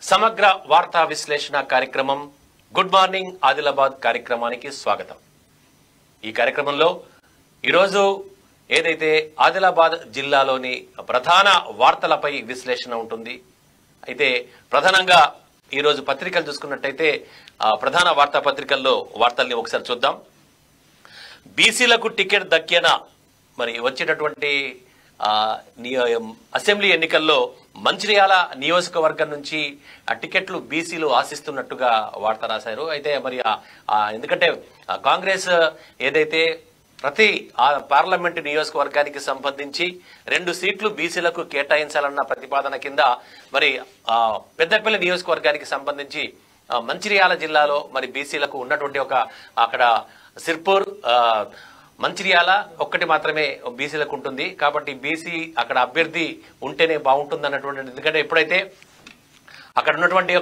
సమగ్ర వార్తా విశ్లేషణ కార్యక్రమం గుడ్ మార్నింగ్ ఆదిలాబాద్ కార్యక్రమానికి స్వాగతం. ఈ కార్యక్రమంలో ఈరోజు ఏదైతే ఆదిలాబాద్ జిల్లాలోని ప్రధాన వార్తలపై విశ్లేషణ ఉంటుంది. అయితే ప్రధానంగా ఈరోజు పత్రికలు చూసుకున్నట్టయితే ప్రధాన వార్తాపత్రికల్లో వార్తల్ని ఒకసారి చూద్దాం. బీసీలకు టికెట్ దక్కేనా? మరి వచ్చేటటువంటి అసెంబ్లీ ఎన్నికల్లో మంచిర్యాల నియోజకవర్గం నుంచి ఆ టికెట్లు బీసీలు ఆశిస్తున్నట్టుగా వార్త రాశారు. అయితే మరి ఎందుకంటే కాంగ్రెస్ ఏదైతే ప్రతి పార్లమెంటు నియోజకవర్గానికి సంబంధించి 2 సీట్లు బీసీలకు కేటాయించాలన్న ప్రతిపాదన కింద మరి పెద్దపల్లి నియోజకవర్గానికి సంబంధించి మంచిర్యాల జిల్లాలో మరి బీసీలకు ఉన్నటువంటి అక్కడ సిర్పూర్ మంచిర్యాల ఒక్కటి మాత్రమే బీసీలకు ఉంటుంది. కాబట్టి బీసీ అక్కడ అభ్యర్థి ఉంటేనే బాగుంటుంది అన్నటువంటి, ఎందుకంటే ఎప్పుడైతే అక్కడ ఉన్నటువంటి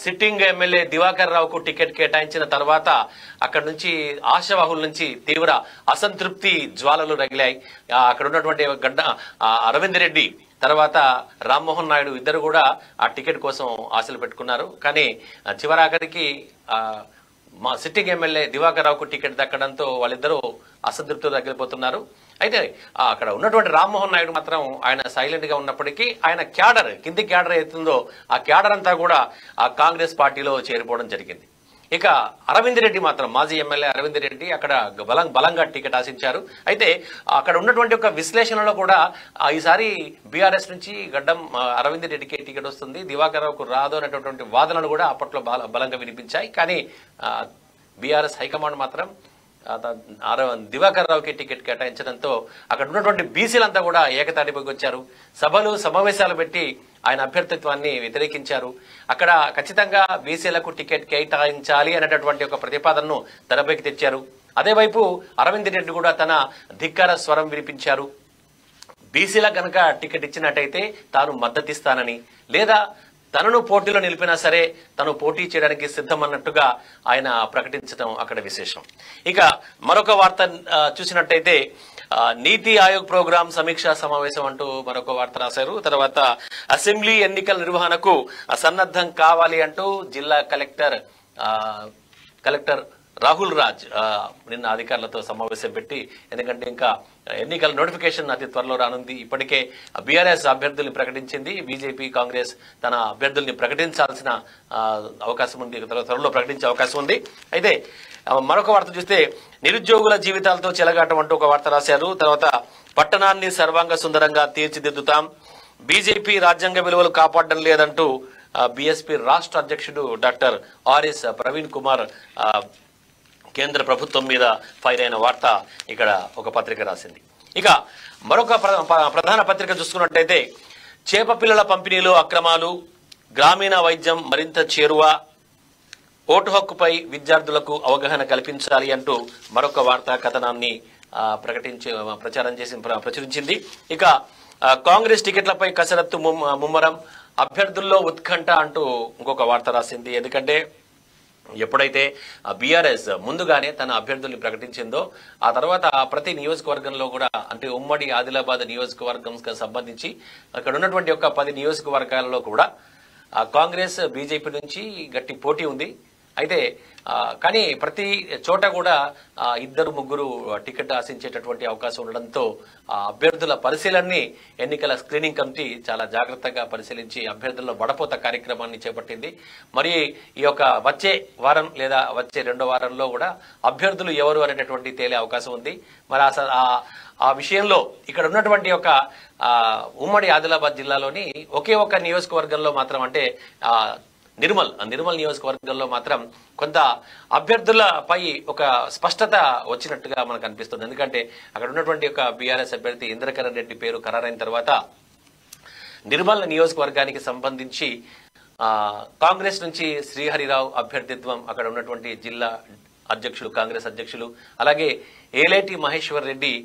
సిట్టింగ్ ఎమ్మెల్యే దివాకర్ రావుకు టికెట్ కేటాయించిన తర్వాత అక్కడ నుంచి ఆశావాహుల నుంచి తీవ్ర అసంతృప్తి జ్వాలలు రగిలాయి. అక్కడ ఉన్నటువంటి అరవింద్ రెడ్డి తర్వాత రామ్మోహన్ నాయుడు ఇద్దరు కూడా ఆ టికెట్ కోసం ఆశలు పెట్టుకున్నారు. కానీ చివరాఖరికి మా సిట్టింగ్ ఎమ్మెల్యే దివాకర్ రావుకు టికెట్ దక్కడంతో వాళ్ళిద్దరూ అసంతృప్తితో తగ్గిపోతున్నారు. అయితే అక్కడ ఉన్నటువంటి రామ్మోహన్ నాయుడు మాత్రం ఆయన సైలెంట్ గా ఉన్నప్పటికీ ఆయన క్యాడర్, కింది క్యాడర్ అవుతుందో ఆ క్యాడర్ అంతా కూడా ఆ కాంగ్రెస్ పార్టీలో చేరిపోవడం జరిగింది. ఇక అరవింద్ రెడ్డి మాత్రం, మాజీ ఎమ్మెల్యే అరవింద్ రెడ్డి అక్కడ బలంగా టికెట్ ఆశించారు. అయితే అక్కడ ఉన్నటువంటి విశ్లేషణలో కూడా ఈసారి బీఆర్ఎస్ నుంచి గడ్డం అరవింద్ రెడ్డికి టికెట్ వస్తుంది, దివాకర్ రావుకు రాదు అనేటటువంటి వాదనలు కూడా అప్పట్లో బలంగా వినిపించాయి. కానీ బీఆర్ఎస్ హైకమాండ్ మాత్రం దివాకర్ రావుకి టికెట్ కేటాయించడంతో అక్కడ ఉన్నటువంటి బీసీలంతా కూడా ఏకతాటిపైకి వచ్చారు. సభలు సమావేశాలు పెట్టి ఆయన అభ్యర్థిత్వాన్ని వ్యతిరేకించారు. అక్కడ ఖచ్చితంగా బీసీలకు టికెట్ కేటాయించాలి అనేటటువంటి ఒక ప్రతిపాదనను తెరపైకి తెచ్చారు. అదేవైపు అరవింద్ రెడ్డి కూడా తన ధిక్కార స్వరం వినిపించారు. బీసీలకు గనక టికెట్ ఇచ్చినట్టయితే తాను మద్దతిస్తానని, లేదా తనను పోటీలో నిలిపినా సరే తను పోటీ చేయడానికి సిద్ధమన్నట్టుగా ఆయన ప్రకటించడం అక్కడ విశేషం. ఇక మరొక వార్త చూసినట్టయితే నీతి ఆయోగ్ ప్రోగ్రాం సమీక్షా సమావేశం అంటూ మరొక వార్త రాశారు. తర్వాత అసెంబ్లీ ఎన్నికల నిర్వహణకు సన్నద్ధం కావాలి అంటూ జిల్లా కలెక్టర్ రాహుల్ రాజ్ నిన్న అధికారులతో సమావేశం పెట్టి, ఎందుకంటే ఇంకా ఎన్నికల నోటిఫికేషన్ అతి త్వరలో రానుంది. ఇప్పటికే బీఆర్ఎస్ అభ్యర్థుల్ని ప్రకటించింది, బీజేపీ కాంగ్రెస్ తన అభ్యర్థుల్ని ప్రకటించాల్సిన అవకాశం ఉంది, త్వరలో ప్రకటించే అవకాశం ఉంది. అయితే మరొక వార్త చూస్తే నిరుద్యోగుల జీవితాలతో చెలగాటం అంటూ ఒక వార్త రాశారు. తర్వాత పట్టణాన్ని సర్వాంగ సుందరంగా తీర్చిదిద్దుతాం, బీజేపీ రాజ్యాంగ విలువలు కాపాడడం లేదంటూ బీఎస్పీ రాష్ట్ర అధ్యక్షుడు డాక్టర్ ఆర్ఎస్ ప్రవీణ్ కుమార్ కేంద్ర ప్రభుత్వం మీద ఫైర్ అయిన వార్త ఇక్కడ ఒక పత్రిక రాసింది. ఇక మరొక ప్రధాన పత్రిక చూసుకున్నట్టయితే చేప పిల్లల పంపిణీలో అక్రమాలు, గ్రామీణ వైద్యం మరింత చేరువ, ఓటు హక్కుపై విద్యార్థులకు అవగాహన కల్పించాలి అంటూ మరొక వార్తా కథనాన్ని ప్రచురించింది. ఇక కాంగ్రెస్ టికెట్లపై కసరత్తు ముమ్మరం, అభ్యర్థుల్లో ఉత్కంఠ అంటూ ఇంకొక వార్త రాసింది. ఎందుకంటే ఎప్పుడైతే బీఆర్ఎస్ ముందుగానే తన అభ్యర్థుల్ని ప్రకటించిందో ఆ తర్వాత ప్రతి నియోజకవర్గంలో కూడా, అంటే ఉమ్మడి ఆదిలాబాద్ నియోజకవర్గం సంబంధించి అక్కడ ఉన్నటువంటి 10 నియోజకవర్గాలలో కూడా కాంగ్రెస్ బీజేపీ నుంచి గట్టి పోటీ ఉంది. అయితే కానీ ప్రతి చోట కూడా 2-3 టికెట్ ఆశించేటటువంటి అవకాశం ఉండడంతో అభ్యర్థుల పరిశీలనని ఎన్నికల స్క్రీనింగ్ కమిటీ చాలా జాగ్రత్తగా పరిశీలించి అభ్యర్థుల వడపోత కార్యక్రమాన్ని చేపట్టింది. మరి ఈ వచ్చే వారం లేదా వచ్చే 2వ వారంలో కూడా అభ్యర్థులు ఎవరు అనేటటువంటి తేలే అవకాశం ఉంది. మరి ఆ విషయంలో ఇక్కడ ఉన్నటువంటి ఉమ్మడి ఆదిలాబాద్ జిల్లాలోని ఒకే ఒక నియోజకవర్గంలో మాత్రం, అంటే నిర్మల్ నియోజకవర్గంలో మాత్రం కొంత అభ్యర్థులపై ఒక స్పష్టత వచ్చినట్టుగా మనకు అనిపిస్తుంది. ఎందుకంటే అక్కడ ఉన్నటువంటి బీఆర్ఎస్ అభ్యర్థి ఇంద్రకరణ్ రెడ్డి పేరు ఖరారైన తర్వాత నిర్మల్ నియోజకవర్గానికి సంబంధించి కాంగ్రెస్ నుంచి శ్రీహరిరావు అభ్యర్థిత్వం అక్కడ ఉన్నటువంటి జిల్లా అధ్యక్షులు, కాంగ్రెస్ అధ్యక్షులు, అలాగే ఏలేటి మహేశ్వర్ రెడ్డి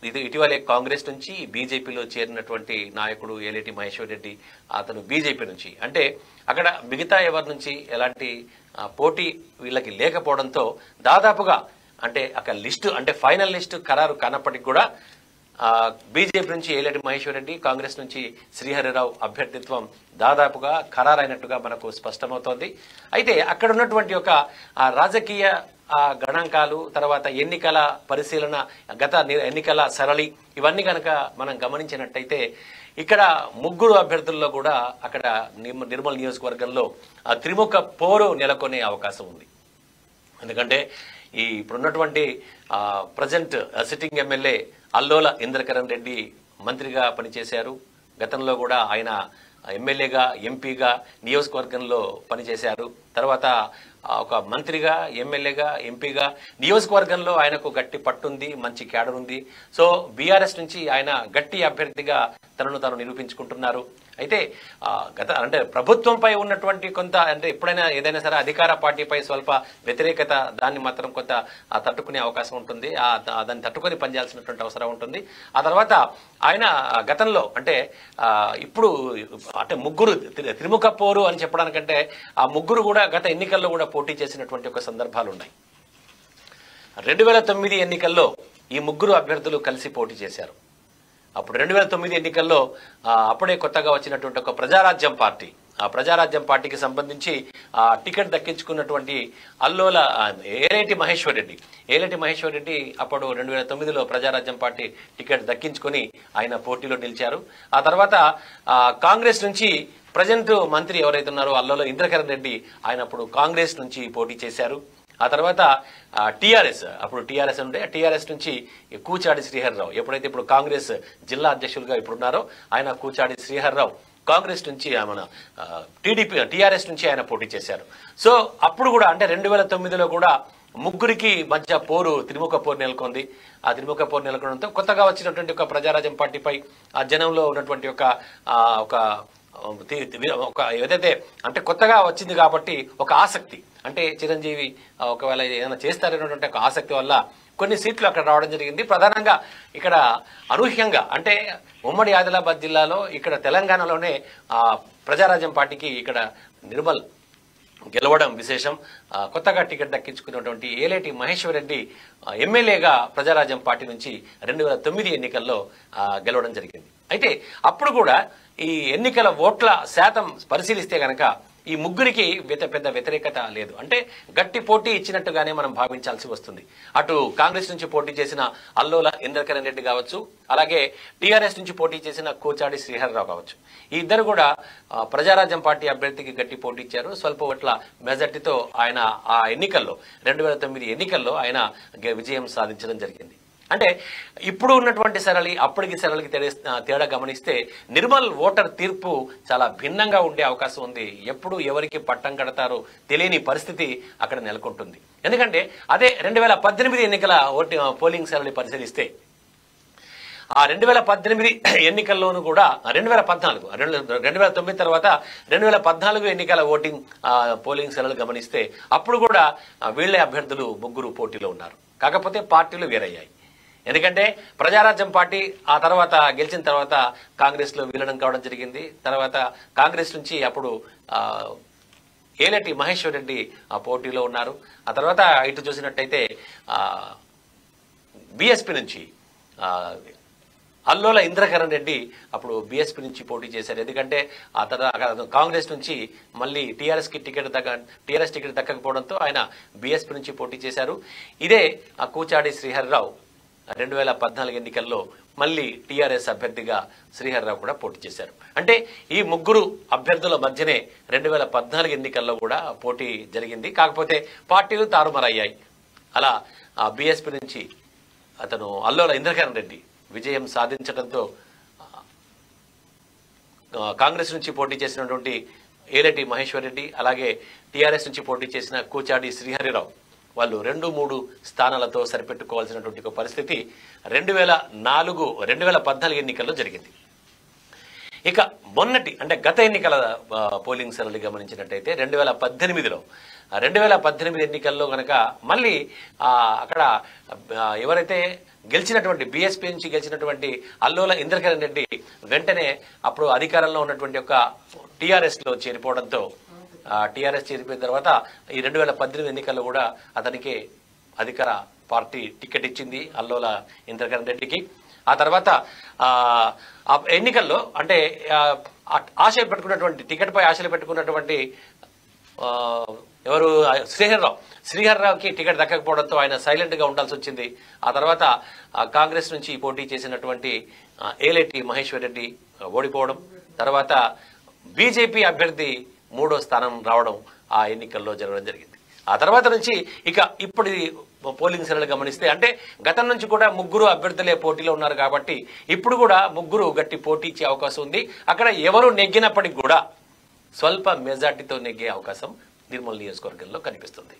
ఇటీవలే కాంగ్రెస్ నుంచి బీజేపీలో చేరినటువంటి నాయకుడు ఏలేటి మహేశ్వర్ రెడ్డి, అతను బీజేపీ నుంచి. అంటే అక్కడ మిగతా ఎవరి నుంచి ఎలాంటి పోటీ వీళ్ళకి లేకపోవడంతో దాదాపుగా అంటే అక్కడ లిస్టు, అంటే ఫైనల్ లిస్టు ఖరారు కానప్పటికీ కూడా బీజేపీ నుంచి ఏలేటి మహేశ్వర్ రెడ్డి, కాంగ్రెస్ నుంచి శ్రీహరిరావు అభ్యర్థిత్వం దాదాపుగా ఖరారైనట్టుగా మనకు స్పష్టమవుతోంది. అయితే అక్కడ ఉన్నటువంటి ఒక రాజకీయ గణాంకాలు, తర్వాత ఎన్నికల పరిశీలన, గత ఎన్నికల సరళి, ఇవన్నీ కనుక మనం గమనించినట్టయితే ఇక్కడ ముగ్గురు అభ్యర్థుల్లో కూడా అక్కడ నిర్మల్ నియోజకవర్గంలో త్రిముఖ పోరు నెలకొనే అవకాశం ఉంది. ఎందుకంటే ఇప్పుడున్నటువంటి present sitting MLA Allola Indrakaran Reddy మంత్రిగా పనిచేశారు. గతంలో కూడా ఆయన ఎమ్మెల్యేగా, ఎంపీగా నియోజకవర్గంలో పనిచేశారు. తర్వాత ఒక మంత్రిగా, ఎమ్మెల్యేగా, ఎంపీగా నియోజకవర్గంలో ఆయనకు గట్టి పట్టుంది, మంచి క్యాడర్ ఉంది. సో బీఆర్ఎస్ నుంచి ఆయన గట్టి అభ్యర్థిగా తనను తాను నిరూపించుకుంటున్నారు. అయితే అంటే ప్రభుత్వంపై ఉన్నటువంటి కొంత, అంటే ఎప్పుడైనా ఏదైనా సరే అధికార పార్టీపై స్వల్ప వ్యతిరేకత, దాన్ని మాత్రం కొంత తట్టుకునే అవకాశం ఉంటుంది. దాన్ని తట్టుకొని పనిచేయాల్సినటువంటి అవసరం ఉంటుంది. ఆ తర్వాత ఆయన గతంలో అంటే ఇప్పుడు అంటే ముగ్గురు త్రిముఖ పోరు అని చెప్పడానికంటే ఆ ముగ్గురు కూడా గత ఎన్నికల్లో కూడా పోటీ చేసినటువంటి ఒక సందర్భాలు ఉన్నాయి. 2009 ఎన్నికల్లో ఈ ముగ్గురు అభ్యర్థులు కలిసి పోటీ చేశారు. అప్పుడు 2009 ఎన్నికల్లో అప్పుడే కొత్తగా వచ్చినటువంటి ఒక ప్రజారాజ్యం పార్టీ, ఆ ప్రజారాజ్యం పార్టీకి సంబంధించి టికెట్ దక్కించుకున్నటువంటి అల్లోల ఏలేటి మహేశ్వర్ రెడ్డి అప్పుడు 2009లో ప్రజారాజ్యం పార్టీ టికెట్ దక్కించుకొని ఆయన పోటీలో నిలిచారు. ఆ తర్వాత కాంగ్రెస్ నుంచి ప్రజెంట్ మంత్రి ఎవరైతే ఉన్నారో అల్లోల ఇంద్రకరణ్ రెడ్డి, ఆయన అప్పుడు కాంగ్రెస్ నుంచి పోటీ చేశారు. ఆ తర్వాత టీఆర్ఎస్ ఉంటే టీఆర్ఎస్ నుంచి కూచాడి శ్రీహరిరావు, ఎప్పుడైతే ఇప్పుడు కాంగ్రెస్ జిల్లా అధ్యక్షులుగా ఇప్పుడున్నారో ఆయన కూచాడి శ్రీహరిరావు కాంగ్రెస్ నుంచి, మన టీఆర్ఎస్ నుంచి ఆయన పోటీ చేశారు. సో అప్పుడు కూడా అంటే 2009లో కూడా ముగ్గురికి మధ్య త్రిముఖ పోరు నెలకొంది. ఆ త్రిముఖ పోరు నెలకొనడంతో కొత్తగా వచ్చినటువంటి ఒక ప్రజారాజ్యం పార్టీపై ఆ జనంలో ఉన్నటువంటి ఒక ఏదైతే అంటే కొత్తగా వచ్చింది కాబట్టి ఒక ఆసక్తి, అంటే చిరంజీవి ఒకవేళ ఏదైనా చేస్తారనేటువంటి ఒక ఆసక్తి వల్ల కొన్ని సీట్లు అక్కడ రావడం జరిగింది. ప్రధానంగా ఇక్కడ అనూహ్యంగా అంటే ఉమ్మడి ఆదిలాబాద్ జిల్లాలో, ఇక్కడ తెలంగాణలోనే ప్రజారాజ్యం పార్టీకి ఇక్కడ నిర్మల్ గెలవడం విశేషం. కొత్తగా టికెట్ దక్కించుకున్నటువంటి ఏలేటి మహేశ్వర్ రెడ్డి ఎమ్మెల్యేగా ప్రజారాజ్యం పార్టీ నుంచి 2009 ఎన్నికల్లో గెలవడం జరిగింది. అయితే అప్పుడు కూడా ఈ ఎన్నికల ఓట్ల శాతం పరిశీలిస్తే గనక ఈ ముగ్గురికి పెద్ద వ్యతిరేకత లేదు. అంటే గట్టి పోటీ ఇచ్చినట్టుగానే మనం భావించాల్సి వస్తుంది. అటు కాంగ్రెస్ నుంచి పోటీ చేసిన అల్లోల ఇంద్రకరణ్ రెడ్డి కావచ్చు, అలాగే టీఆర్ఎస్ నుంచి పోటీ చేసిన కూచాడి శ్రీహరిరావు కావచ్చు, ఈ ఇద్దరు కూడా ప్రజారాజ్యం పార్టీ అభ్యర్థికి గట్టి పోటీ ఇచ్చారు. స్వల్ప ఓట్ల మెజార్టీతో ఆయన ఆ ఎన్నికల్లో 2009 ఎన్నికల్లో ఆయన విజయం సాధించడం జరిగింది. అంటే ఇప్పుడు ఉన్నటువంటి సరళి, అప్పటికి సరళికి తేడా గమనిస్తే నిర్మల్ ఓటర్ తీర్పు చాలా భిన్నంగా ఉండే అవకాశం ఉంది. ఎప్పుడు ఎవరికి పట్టం కడతారో తెలియని పరిస్థితి అక్కడ నెలకొంటుంది. ఎందుకంటే అదే 2018 ఎన్నికల పోలింగ్ సరళి పరిశీలిస్తే ఆ 2018 ఎన్నికల్లోనూ కూడా 2009 తర్వాత 2014 ఎన్నికల పోలింగ్ సరళి గమనిస్తే అప్పుడు కూడా వీళ్లే అభ్యర్థులు ముగ్గురు పోటీలో ఉన్నారు. కాకపోతే పార్టీలు వేరయ్యాయి. ఎందుకంటే ప్రజారాజ్యం పార్టీ ఆ తర్వాత గెలిచిన తర్వాత కాంగ్రెస్ లో విలీనం కావడం జరిగింది. తర్వాత కాంగ్రెస్ నుంచి అప్పుడు ఏలేటి మహేశ్వర్ రెడ్డి పోటీలో ఉన్నారు. ఆ తర్వాత ఇటు చూసినట్టయితే బీఎస్పీ నుంచి అల్లోల ఇంద్రకరణ్ రెడ్డి అప్పుడు బీఎస్పీ నుంచి పోటీ చేశారు. ఎందుకంటే ఆ తర్వాత కాంగ్రెస్ నుంచి మళ్ళీ టీఆర్ఎస్ టికెట్ దక్కకపోవడంతో ఆయన బీఎస్పీ నుంచి పోటీ చేశారు. ఇదే కూచాడి శ్రీహరిరావు 2014 ఎన్నికల్లో మళ్ళీ టీఆర్ఎస్ అభ్యర్థిగా శ్రీహరిరావు కూడా పోటీ చేశారు. అంటే ఈ ముగ్గురు అభ్యర్థుల మధ్యనే 2014 ఎన్నికల్లో కూడా పోటీ జరిగింది. కాకపోతే పార్టీలు తారుమారయ్యాయి. అలా బీఎస్పీ నుంచి అతను అల్లోల ఇంద్రకరణ్ రెడ్డి విజయం సాధించడంతో కాంగ్రెస్ నుంచి పోటీ చేసినటువంటి ఏలేటి మహేశ్వర్ రెడ్డి, అలాగే టీఆర్ఎస్ నుంచి పోటీ చేసిన కూచాడి శ్రీహరిరావు వాళ్ళు 2-3 స్థానాలతో సరిపెట్టుకోవాల్సినటువంటి ఒక పరిస్థితి 2014 ఎన్నికల్లో జరిగింది. ఇక మొన్నటి అంటే గత ఎన్నికల పోలింగ్ సరళి గమనించినట్టయితే 2018 ఎన్నికల్లో కనుక మళ్ళీ అక్కడ ఎవరైతే గెలిచినటువంటి బీఎస్పీ నుంచి గెలిచినటువంటి అల్లోల ఇంద్రకరణ్ రెడ్డి వెంటనే అప్పుడు అధికారంలో ఉన్నటువంటి ఒక టీఆర్ఎస్ లో చేరిపోవడంతో టీఆర్ఎస్ చేరిపోయిన తర్వాత ఈ 2018 ఎన్నికల్లో కూడా అతనికి అధికార పార్టీ టికెట్ ఇచ్చింది అల్లోల ఇంద్రకరణ్ రెడ్డికి. ఆ తర్వాత ఆ ఎన్నికల్లో అంటే ఆశలు పెట్టుకున్నటువంటి టికెట్ పై ఆశలు పెట్టుకున్నటువంటి ఎవరు శ్రీహర్రావుకి టికెట్ దక్కకపోవడంతో ఆయన సైలెంట్ గా ఉండాల్సి వచ్చింది. ఆ తర్వాత కాంగ్రెస్ నుంచి పోటీ చేసినటువంటి ఏలేటి మహేశ్వర్ రెడ్డి ఓడిపోవడం, తర్వాత బీజేపీ అభ్యర్థి 3వ స్థానం రావడం ఆ ఎన్నికల్లో జరగడం జరిగింది. ఆ తర్వాత నుంచి ఇక ఇప్పుడు పోలింగ్ సరళి గమనిస్తే అంటే గతం నుంచి కూడా 3 అభ్యర్థులే పోటీలో ఉన్నారు కాబట్టి ఇప్పుడు కూడా 3 గట్టి పోటీ ఇచ్చే అవకాశం ఉంది. అక్కడ ఎవరు నెగ్గినప్పటికీ కూడా స్వల్ప మెజార్టీతో నెగ్గే అవకాశం నిర్మల్ నియోజకవర్గంలో కనిపిస్తుంది.